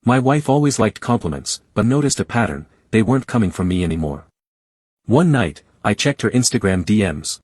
My wife always liked compliments, but noticed a pattern: they weren't coming from me anymore. One night, I checked her Instagram DMs.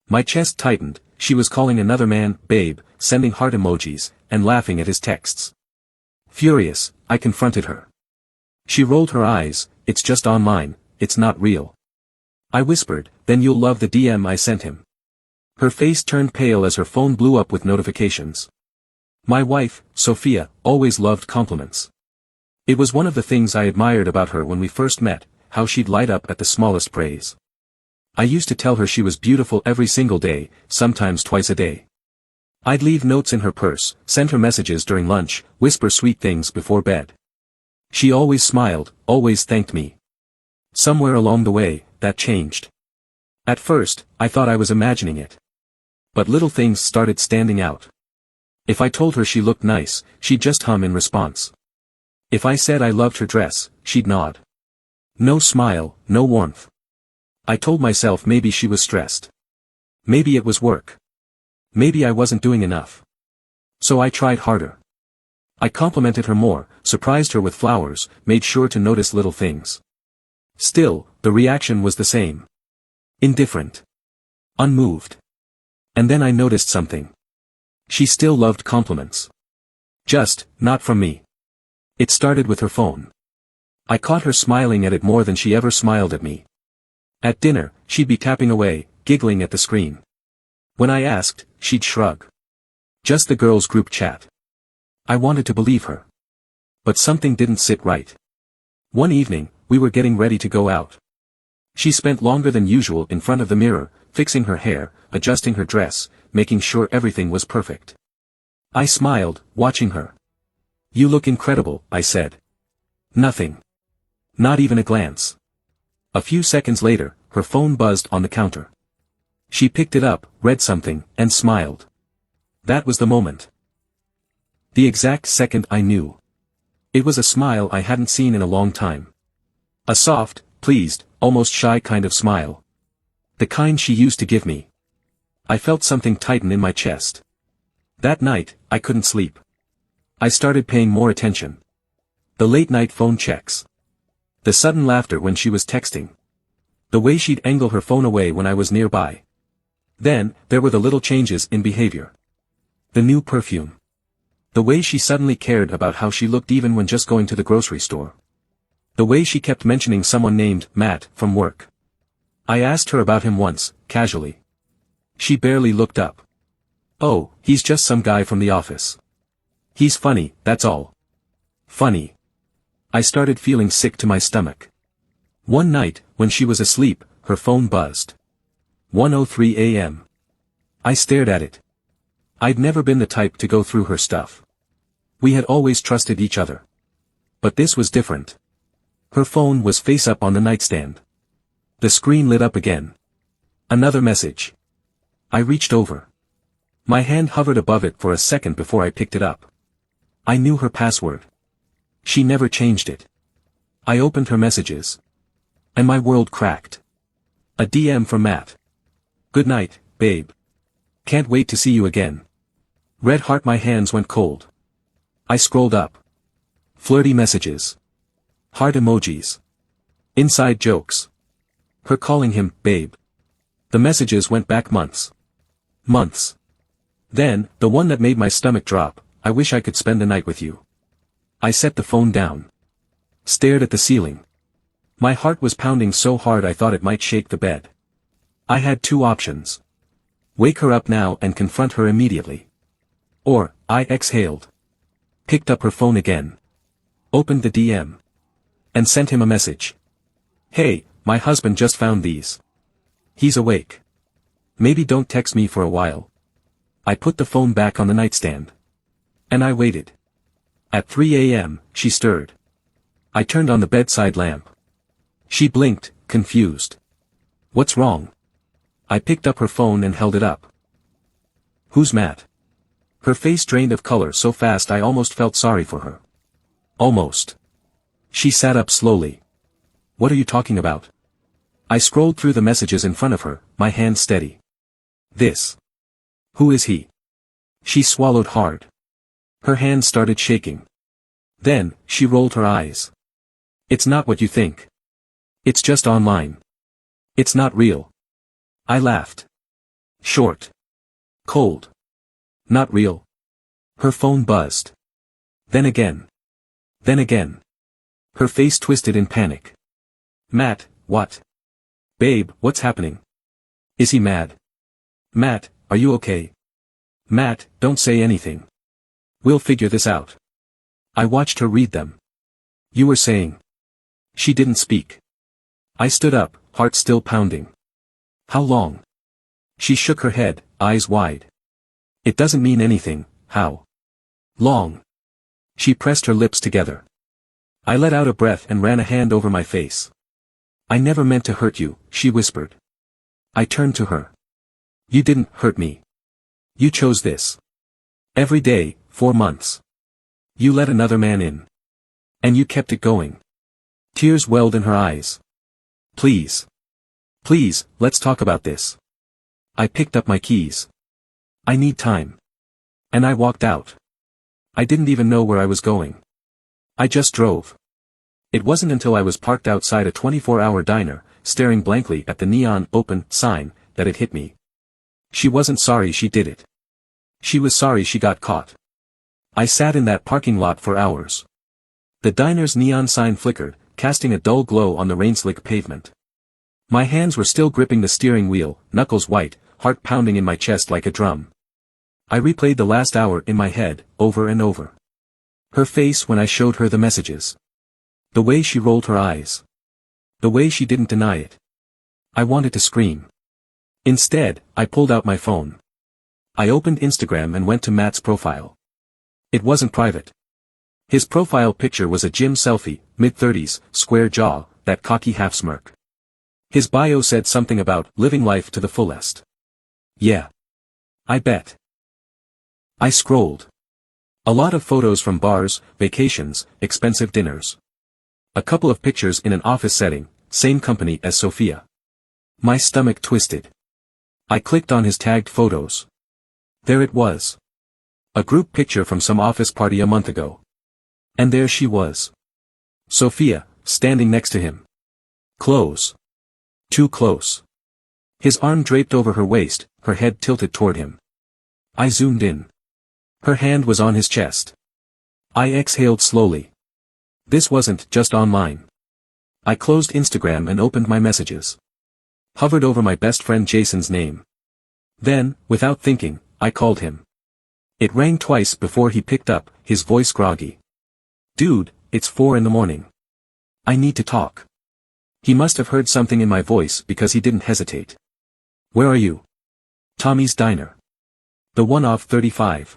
My chest tightened. She was calling another man babe, sending heart emojis, and laughing at his texts. Furious, I confronted her. She rolled her eyes. It's just online, it's not real. I whispered, then you'll love the DM I sent him. Her face turned pale as her phone blew up with notifications. My wife, Sophia, always loved compliments. It was one of the things I admired about her when we first met, how she'd light up at the smallest praise. I used to tell her she was beautiful every single day, sometimes twice a day. I'd leave notes in her purse, send her messages during lunch, whisper sweet things before bed. She always smiled, always thanked me. Somewhere along the way, that changed. At first, I thought I was imagining it. But little things started standing out. If I told her she looked nice, she'd just hum in response. If I said I loved her dress, she'd nod. No smile, no warmth. I told myself maybe she was stressed. Maybe it was work. Maybe I wasn't doing enough. So I tried harder. I complimented her more, surprised her with flowers, made sure to notice little things. Still, the reaction was the same. Indifferent. Unmoved. And then I noticed something. She still loved compliments. Just, not from me. It started with her phone. I caught her smiling at it more than she ever smiled at me. At dinner, she'd be tapping away, giggling at the screen. When I asked, she'd shrug. Just the girls' group chat. I wanted to believe her. But something didn't sit right. One evening, we were getting ready to go out. She spent longer than usual in front of the mirror, fixing her hair, adjusting her dress, making sure everything was perfect. I smiled, watching her. You look incredible, I said. Nothing. Not even a glance. A few seconds later, her phone buzzed on the counter. She picked it up, read something, and smiled. That was the moment. The exact second I knew. It was a smile I hadn't seen in a long time. A soft, pleased, almost shy kind of smile. The kind she used to give me. I felt something tighten in my chest. That night, I couldn't sleep. I started paying more attention. The late-night phone checks. The sudden laughter when she was texting. The way she'd angle her phone away when I was nearby. Then, there were the little changes in behavior. The new perfume. The way she suddenly cared about how she looked even when just going to the grocery store. The way she kept mentioning someone named Matt from work. I asked her about him once, casually. She barely looked up. Oh, he's just some guy from the office. He's funny, that's all. Funny. I started feeling sick to my stomach. One night, when she was asleep, her phone buzzed. 1:03 a.m. I stared at it. I'd never been the type to go through her stuff. We had always trusted each other. But this was different. Her phone was face up on the nightstand. The screen lit up again. Another message. I reached over. My hand hovered above it for a second before I picked it up. I knew her password. She never changed it. I opened her messages. And my world cracked. A DM from Matt. Good night, babe. Can't wait to see you again. Red heart. My hands went cold. I scrolled up. Flirty messages. Heart emojis. Inside jokes. Her calling him, babe. The messages went back months. Months. Then, the one that made my stomach drop, I wish I could spend the night with you. I set the phone down. Stared at the ceiling. My heart was pounding so hard I thought it might shake the bed. I had two options. Wake her up now and confront her immediately. Or, I exhaled. Picked up her phone again. Opened the DM. And sent him a message. Hey, my husband just found these. He's awake. Maybe don't text me for a while. I put the phone back on the nightstand. And I waited. At 3 a.m., she stirred. I turned on the bedside lamp. She blinked, confused. What's wrong? I picked up her phone and held it up. Who's Matt? Her face drained of color so fast I almost felt sorry for her. Almost. She sat up slowly. What are you talking about? I scrolled through the messages in front of her, my hand steady. This. Who is he? She swallowed hard. Her hand started shaking. Then, she rolled her eyes. It's not what you think. It's just online. It's not real. I laughed. Short. Cold. Not real. Her phone buzzed. Then again. Then again. Her face twisted in panic. Matt, what? Babe, what's happening? Is he mad? Matt, are you okay? Matt, don't say anything. We'll figure this out. I watched her read them. You were saying. She didn't speak. I stood up, heart still pounding. How long? She shook her head, eyes wide. It doesn't mean anything, how? Long. She pressed her lips together. I let out a breath and ran a hand over my face. I never meant to hurt you, she whispered. I turned to her. You didn't hurt me. You chose this. Every day, 4 months. You let another man in. And you kept it going. Tears welled in her eyes. Please. Please, let's talk about this. I picked up my keys. I need time. And I walked out. I didn't even know where I was going. I just drove. It wasn't until I was parked outside a 24-hour diner, staring blankly at the neon open sign, that it hit me. She wasn't sorry she did it. She was sorry she got caught. I sat in that parking lot for hours. The diner's neon sign flickered, casting a dull glow on the rain-slick pavement. My hands were still gripping the steering wheel, knuckles white, heart pounding in my chest like a drum. I replayed the last hour in my head, over and over. Her face when I showed her the messages. The way she rolled her eyes. The way she didn't deny it. I wanted to scream. Instead, I pulled out my phone. I opened Instagram and went to Matt's profile. It wasn't private. His profile picture was a gym selfie, mid-30s, square jaw, that cocky half-smirk. His bio said something about living life to the fullest. Yeah. I bet. I scrolled. A lot of photos from bars, vacations, expensive dinners. A couple of pictures in an office setting, same company as Sophia. My stomach twisted. I clicked on his tagged photos. There it was. A group picture from some office party a month ago. And there she was. Sophia, standing next to him. Close. Too close. His arm draped over her waist, her head tilted toward him. I zoomed in. Her hand was on his chest. I exhaled slowly. This wasn't just online. I closed Instagram and opened my messages. Hovered over my best friend Jason's name. Then, without thinking, I called him. It rang twice before he picked up, his voice groggy. Dude, it's 4 in the morning. I need to talk. He must have heard something in my voice because he didn't hesitate. Where are you? Tommy's Diner. The one off 35.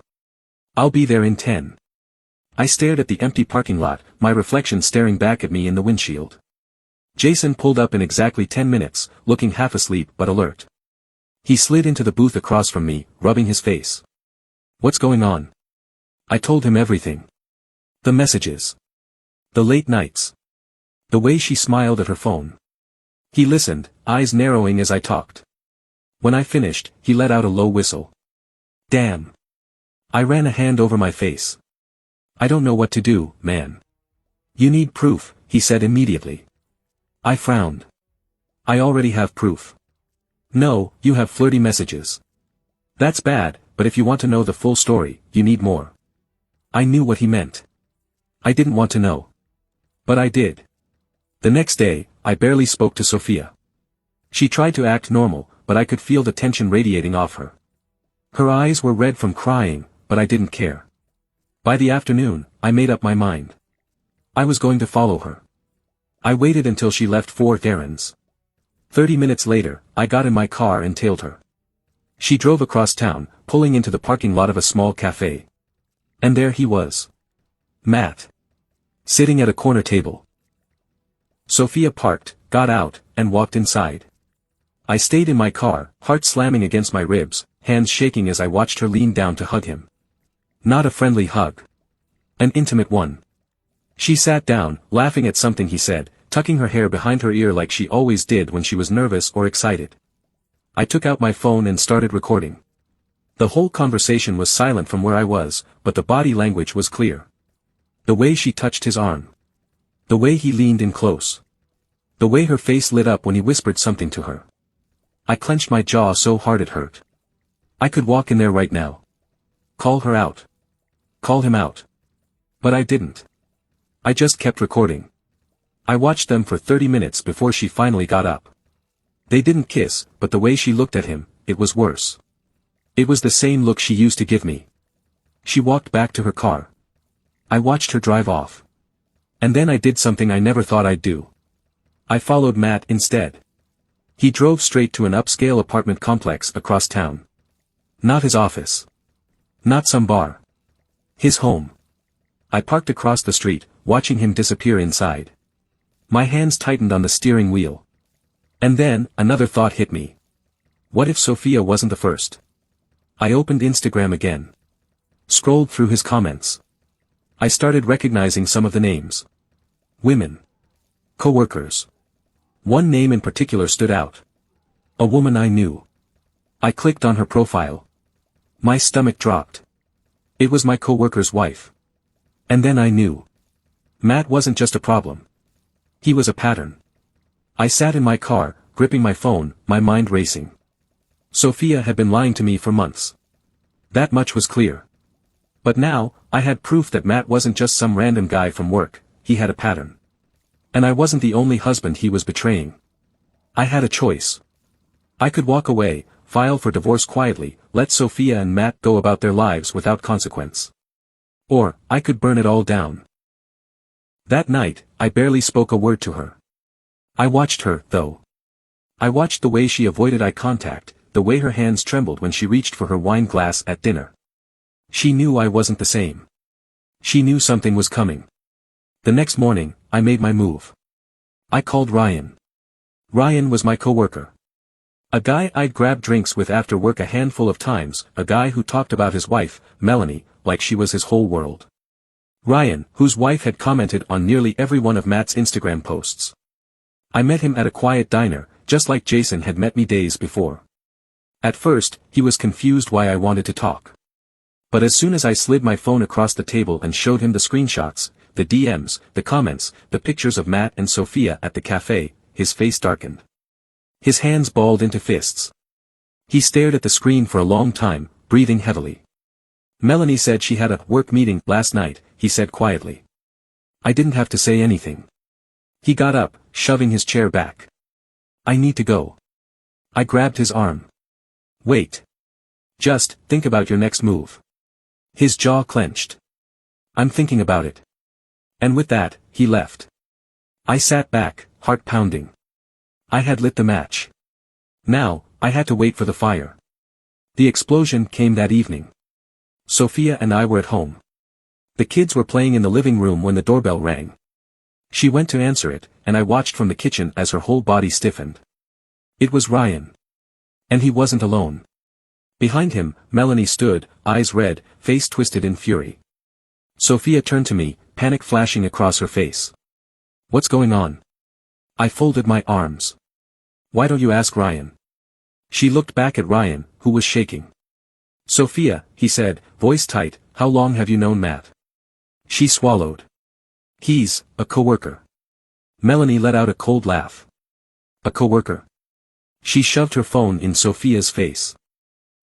I'll be there in 10. I stared at the empty parking lot, my reflection staring back at me in the windshield. Jason pulled up in exactly 10 minutes, looking half asleep but alert. He slid into the booth across from me, rubbing his face. What's going on? I told him everything. The messages. The late nights. The way she smiled at her phone. He listened, eyes narrowing as I talked. When I finished, he let out a low whistle. Damn. I ran a hand over my face. I don't know what to do, man. You need proof, he said immediately. I frowned. I already have proof. No, you have flirty messages. That's bad, but if you want to know the full story, you need more. I knew what he meant. I didn't want to know. But I did. The next day, I barely spoke to Sophia. She tried to act normal, but I could feel the tension radiating off her. Her eyes were red from crying, but I didn't care. By the afternoon, I made up my mind. I was going to follow her. I waited until she left for errands. 30 minutes later, I got in my car and tailed her. She drove across town, pulling into the parking lot of a small cafe. And there he was. Matt. Sitting at a corner table. Sophia parked, got out, and walked inside. I stayed in my car, heart slamming against my ribs, hands shaking as I watched her lean down to hug him. Not a friendly hug. An intimate one. She sat down, laughing at something he said, tucking her hair behind her ear like she always did when she was nervous or excited. I took out my phone and started recording. The whole conversation was silent from where I was, but the body language was clear. The way she touched his arm. The way he leaned in close. The way her face lit up when he whispered something to her. I clenched my jaw so hard it hurt. I could walk in there right now. Call her out. Call him out. But I didn't. I just kept recording. I watched them for 30 minutes before she finally got up. They didn't kiss, but the way she looked at him, it was worse. It was the same look she used to give me. She walked back to her car. I watched her drive off. And then I did something I never thought I'd do. I followed Matt instead. He drove straight to an upscale apartment complex across town. Not his office. Not some bar. His home. I parked across the street, watching him disappear inside. My hands tightened on the steering wheel. And then, another thought hit me. What if Sophia wasn't the first? I opened Instagram again. Scrolled through his comments. I started recognizing some of the names. Women. Coworkers. One name in particular stood out. A woman I knew. I clicked on her profile. My stomach dropped. It was my coworker's wife. And then I knew. Matt wasn't just a problem. He was a pattern. I sat in my car, gripping my phone, my mind racing. Sophia had been lying to me for months. That much was clear. But now, I had proof that Matt wasn't just some random guy from work, he had a pattern. And I wasn't the only husband he was betraying. I had a choice. I could walk away, file for divorce quietly, let Sophia and Matt go about their lives without consequence. Or, I could burn it all down. That night, I barely spoke a word to her. I watched her, though. I watched the way she avoided eye contact, the way her hands trembled when she reached for her wine glass at dinner. She knew I wasn't the same. She knew something was coming. The next morning, I made my move. I called Ryan. Ryan was my coworker. A guy I'd grabbed drinks with after work a handful of times, a guy who talked about his wife, Melanie, like she was his whole world. Ryan, whose wife had commented on nearly every one of Matt's Instagram posts. I met him at a quiet diner, just like Jason had met me days before. At first, he was confused why I wanted to talk. But as soon as I slid my phone across the table and showed him the screenshots, the DMs, the comments, the pictures of Matt and Sophia at the cafe, his face darkened. His hands balled into fists. He stared at the screen for a long time, breathing heavily. Melanie said she had a work meeting last night, he said quietly. I didn't have to say anything. He got up, shoving his chair back. I need to go. I grabbed his arm. Wait. Just, think about your next move. His jaw clenched. I'm thinking about it. And with that, he left. I sat back, heart pounding. I had lit the match. Now, I had to wait for the fire. The explosion came that evening. Sophia and I were at home. The kids were playing in the living room when the doorbell rang. She went to answer it, and I watched from the kitchen as her whole body stiffened. It was Ryan. And he wasn't alone. Behind him, Melanie stood, eyes red, face twisted in fury. Sophia turned to me, panic flashing across her face. What's going on? I folded my arms. Why don't you ask Ryan? She looked back at Ryan, who was shaking. Sophia, he said, voice tight, how long have you known Matt? She swallowed. He's a coworker. Melanie let out a cold laugh. A coworker? She shoved her phone in Sophia's face.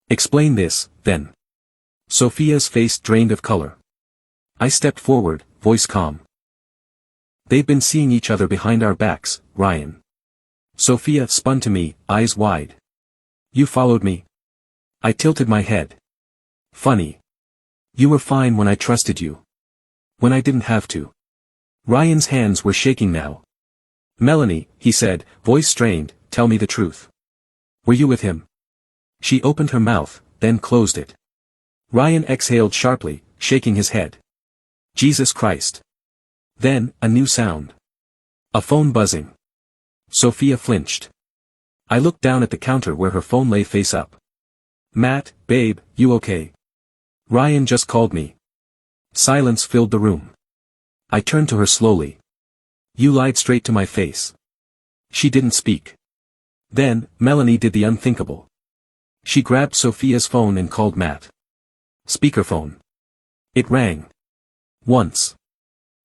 Explain this, then. Sophia's face drained of color. I stepped forward, voice calm. They've been seeing each other behind our backs, Ryan. Sophia spun to me, eyes wide. You followed me? I tilted my head. Funny. You were fine when I trusted you. When I didn't have to. Ryan's hands were shaking now. Melanie, he said, voice strained, tell me the truth. Were you with him? She opened her mouth, then closed it. Ryan exhaled sharply, shaking his head. Jesus Christ. Then, a new sound. A phone buzzing. Sophia flinched. I looked down at the counter where her phone lay face up. Matt, babe, you okay? Ryan just called me. Silence filled the room. I turned to her slowly. You lied straight to my face. She didn't speak. Then, Melanie did the unthinkable. She grabbed Sophia's phone and called Matt. Speakerphone. It rang. Once.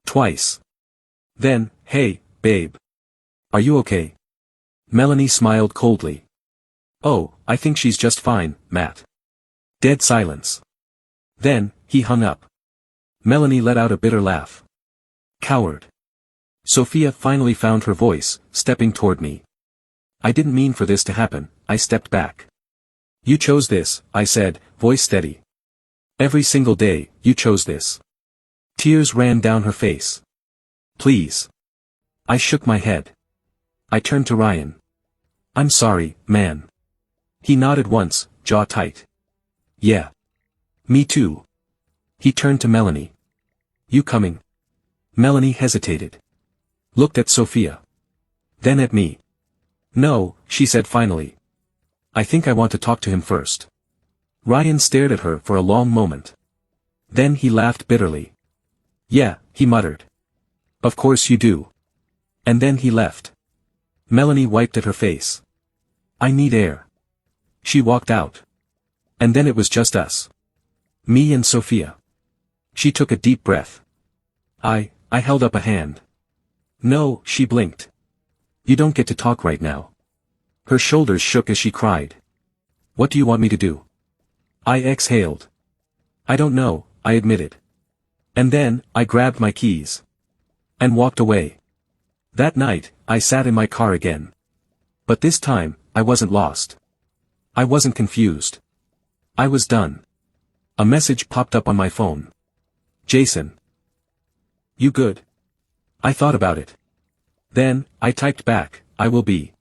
Twice. Then, hey, babe. Are you okay? Melanie smiled coldly. Oh, I think she's just fine, Matt. Dead silence. Then, he hung up. Melanie let out a bitter laugh. Coward. Sophia finally found her voice, stepping toward me. I didn't mean for this to happen, I stepped back. You chose this, I said, voice steady. Every single day, you chose this. Tears ran down her face. Please. I shook my head. I turned to Ryan. I'm sorry, man. He nodded once, jaw tight. Yeah. Me too. He turned to Melanie. You coming? Melanie hesitated. Looked at Sophia. Then at me. No, she said finally. I think I want to talk to him first. Ryan stared at her for a long moment. Then he laughed bitterly. Yeah, he muttered. Of course you do. And then he left. Melanie wiped at her face. I need air. She walked out. And then it was just us. Me and Sophia. She took a deep breath. I held up a hand. No, she blinked. You don't get to talk right now. Her shoulders shook as she cried. What do you want me to do? I exhaled. I don't know, I admitted. And then, I grabbed my keys. And walked away. That night, I sat in my car again. But this time, I wasn't lost. I wasn't confused. I was done. A message popped up on my phone. Jason. You good? I thought about it. Then, I typed back, I will be.